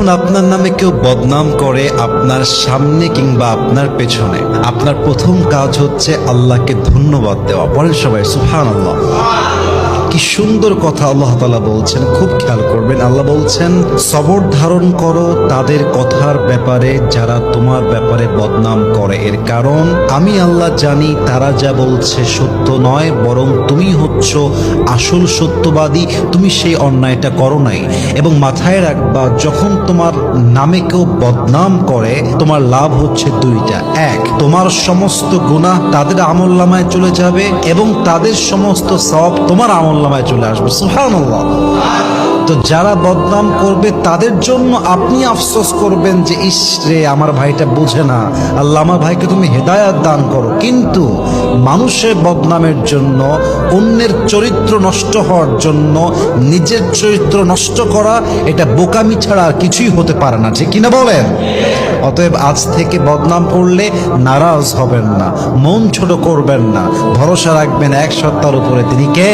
আপনার নামে কেউ বদনাম করে আপনার সামনে কিংবা আপনার পেছনে, আপনার প্রথম কাজ হচ্ছে আল্লাহকে ধন্যবাদ দেওয়া। বলেন সবাই সুবহানাল্লাহ। কি সুন্দর কথা আল্লাহ তাআলা বলছেন, খুব খেয়াল করবেন। আল্লাহ বলছেন, সবর ধারণ করো তাদের কথার ব্যাপারে যারা তোমার ব্যাপারে বদনাম করে। এর কারণ আমি আল্লাহ জানি তারা যা বলছে সত্য নয়, বরং তুমি হচ্ছ আসল সত্যবাদী, তুমি সেই অন্যায়টা করো নাই। এবং মাথায় রাখবা, যখন তোমার নামে কেউ বদনাম করে তোমার লাভ হচ্ছে দুইটা। এক, তোমার সমস্ত গুনাহ তাদের আমলনামায় চলে যাবে এবং তাদের সমস্ত সওয়াব তোমার আমলনামায় চলে আসবে। সুবহানাল্লাহ। তো যারা বদনাম করবে তাদের জন্য আপনি আফসোস করবেন যে ইস রে, আমার ভাইটা বুঝে না, আল্লাহ আমার ভাইকে তুমি হেদায়াত দান করো। কিন্তু মানুষের বদনামের জন্য, অন্যের চরিত্র নষ্ট হওয়ার জন্য নিজের চরিত্র নষ্ট করা, এটা বোকামি ছাড়া আর কিছুই হতে পারে না, ঠিক কিনা বলেন? অতএব আজ থেকে বদনাম করলে নারাজ হবেন না, মন ছোট করবেন না, ভরসা রাখবেন এক সত্তার উপরে, তিনি কে?